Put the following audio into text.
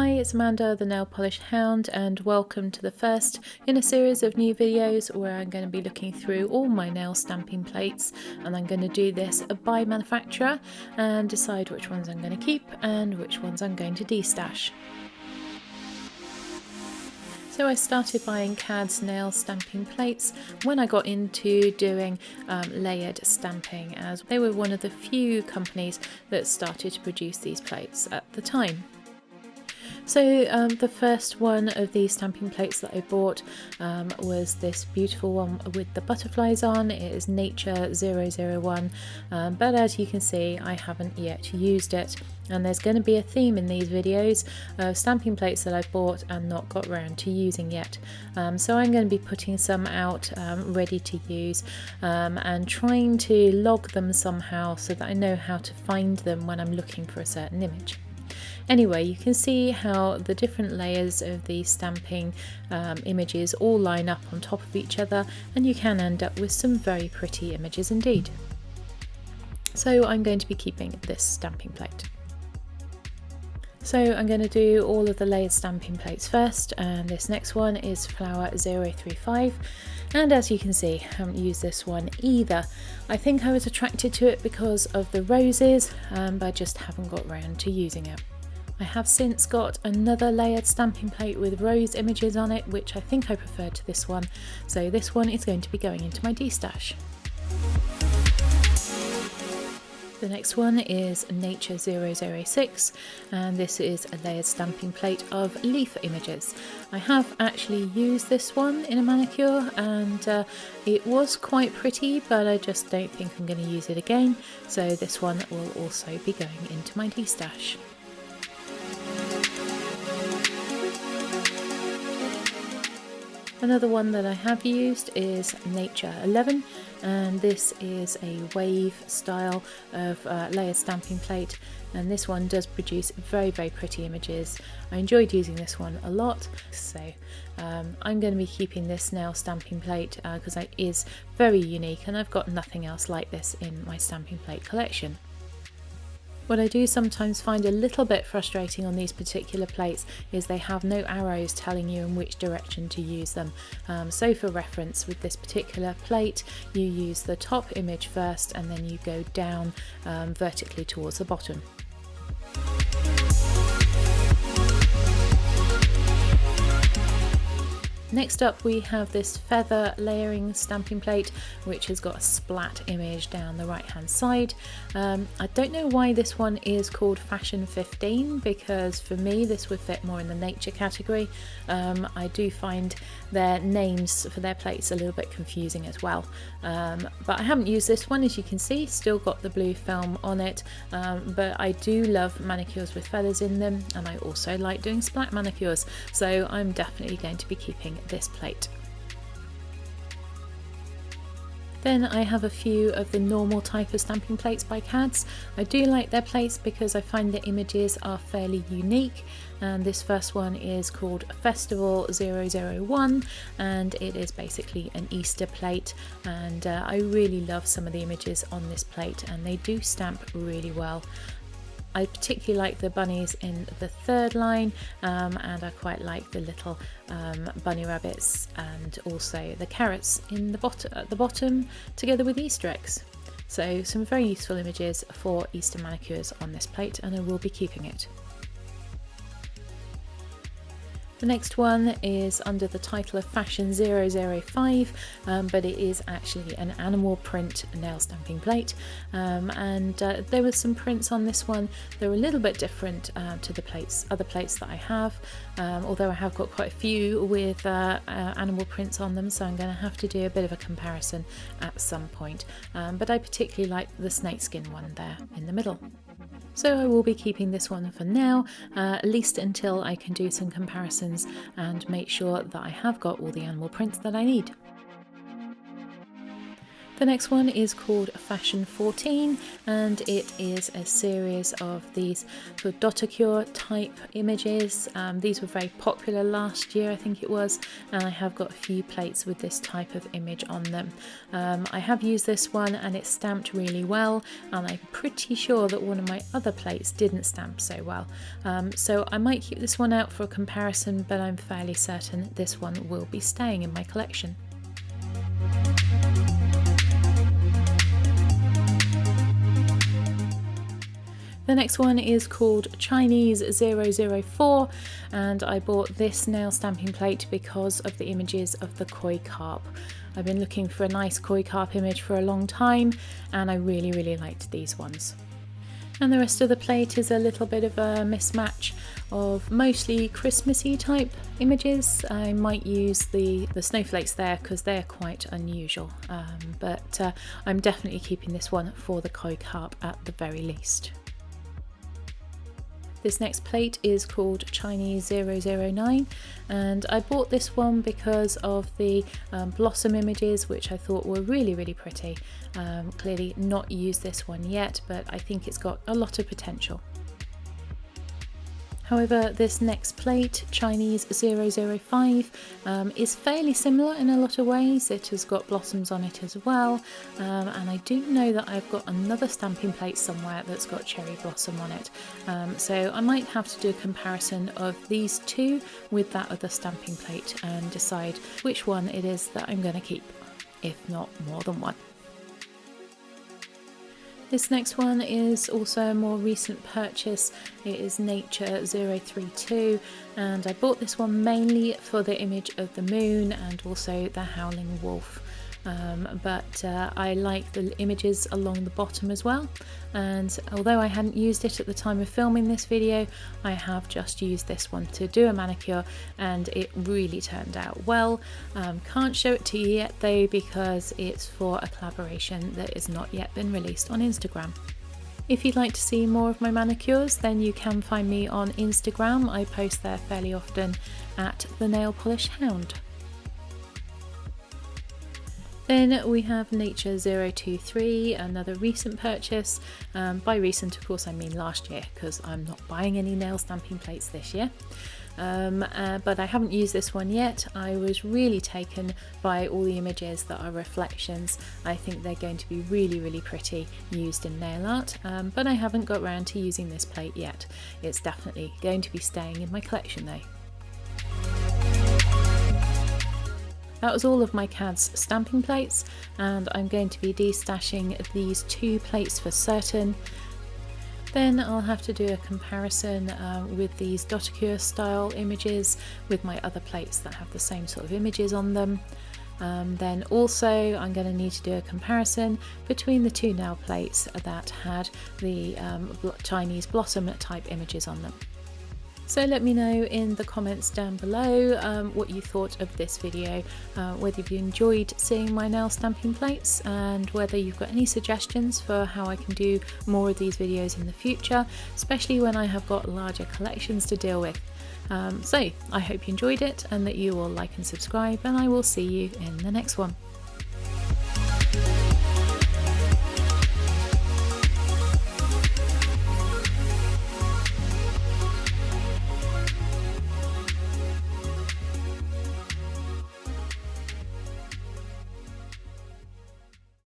Hi, it's Amanda, the Nail Polish Hound, and welcome to the first in a series of new videos where I'm going to be looking through all my nail stamping plates, and I'm going to do this by manufacturer and decide which ones I'm going to keep and which ones I'm going to destash. So I started buying KADS nail stamping plates when I got into doing layered stamping, as they were one of the few companies that started to produce these plates at the time. So the first one of these stamping plates that I bought was this beautiful one with the butterflies on. It is Nature 001, but as you can see I haven't yet used it, and there's going to be a theme in these videos of stamping plates that I've bought and not got around to using yet. So I'm going to be putting some out ready to use and trying to log them somehow so that I know how to find them when I'm looking for a certain image. Anyway, you can see how the different layers of these stamping images all line up on top of each other, and you can end up with some very pretty images indeed. So I'm going to be keeping this stamping plate. So I'm going to do all of the layered stamping plates first, and this next one is Flower 035, and as you can see I haven't used this one either. I think I was attracted to it because of the roses, but I just haven't got round to using it. I have since got another layered stamping plate with rose images on it, which I think I preferred to this one, so this one is going to be going into my destash. The next one is Nature 006, and this is a layered stamping plate of leaf images. I have actually used this one in a manicure, and it was quite pretty, but I just don't think I'm going to use it again, so this one will also be going into my destash. Another one that I have used is Nature 11, and this is a wave style of layered stamping plate, and this one does produce very pretty images. I enjoyed using this one a lot, so I'm going to be keeping this nail stamping plate because it is very unique, and I've got nothing else like this in my stamping plate collection. What I do sometimes find a little bit frustrating on these particular plates is they have no arrows telling you in which direction to use them. So for reference, with this particular plate you use the top image first and then you go down vertically towards the bottom. Next up we have this feather layering stamping plate, which has got a splat image down the right hand side. I don't know why this one is called Fashion 15, because for me this would fit more in the nature category. I do find their names for their plates a little bit confusing as well, but I haven't used this one, as you can see, still got the blue film on it, but I do love manicures with feathers in them, and I also like doing splat manicures, so I'm definitely going to be keeping this plate. Then I have a few of the normal type of stamping plates by KADS. I do like their plates because I find the images are fairly unique, and this first one is called Festival 001, and it is basically an Easter plate, and I really love some of the images on this plate, and they do stamp really well. I particularly like the bunnies in the third line, and I quite like the little bunny rabbits and also the carrots in at the bottom together with Easter eggs. So some very useful images for Easter manicures on this plate, and I will be keeping it. The next one is under the title of Fashion 005, but it is actually an animal print nail stamping plate, and there were some prints on this one. They're a little bit different to the other plates that I have, although I have got quite a few with animal prints on them, so I'm going to have to do a bit of a comparison at some point, but I particularly like the snakeskin one there in the middle. So I will be keeping this one for now, at least until I can do some comparisons and make sure that I have got all the animal prints that I need. The next one is called Fashion 14, and it is a series of these sort of dotacure type images. These were very popular last year, I think it was, and I have got a few plates with this type of image on them. I have used this one and it's stamped really well, and I'm pretty sure that one of my other plates didn't stamp so well. So I might keep this one out for a comparison, but I'm fairly certain this one will be staying in my collection. The next one is called Chinese 004, and I bought this nail stamping plate because of the images of the koi carp. I've been looking for a nice koi carp image for a long time, and I really liked these ones. And the rest of the plate is a little bit of a mismatch of mostly Christmassy type images. I might use the snowflakes there because they're quite unusual, but I'm definitely keeping this one for the koi carp at the very least. This next plate is called Chinese 009, and I bought this one because of the blossom images, which I thought were really pretty. Clearly not used this one yet, but I think it's got a lot of potential. However, this next plate, Chinese 005, is fairly similar in a lot of ways. It has got blossoms on it as well, and I do know that I've got another stamping plate somewhere that's got cherry blossom on it. So I might have to do a comparison of these two with that other stamping plate and decide which one it is that I'm going to keep, if not more than one. This next one is also a more recent purchase. It is Nature 032, and I bought this one mainly for the image of the moon and also the howling wolf. But I like the images along the bottom as well, and although I hadn't used it at the time of filming this video, I have just used this one to do a manicure and it really turned out well. Can't show it to you yet though, because it's for a collaboration that has not yet been released on Instagram. If you'd like to see more of my manicures, then you can find me on Instagram. I post there fairly often at the Nail Polish Hound. Then we have Nature 023, another recent purchase. By recent, of course, I mean last year, because I'm not buying any nail stamping plates this year. But I haven't used this one yet. I was really taken by all the images that are reflections. I think they're going to be really pretty used in nail art, but I haven't got around to using this plate yet. It's definitely going to be staying in my collection though. That was all of my KADS stamping plates, and I'm going to be destashing these two plates for certain. Then I'll have to do a comparison with these dotacure style images with my other plates that have the same sort of images on them. Then also I'm going to need to do a comparison between the two nail plates that had the Chinese blossom type images on them. So let me know in the comments down below what you thought of this video, whether you enjoyed seeing my nail stamping plates and whether you've got any suggestions for how I can do more of these videos in the future, especially when I have got larger collections to deal with. So I hope you enjoyed it and that you will like and subscribe, and I will see you in the next one.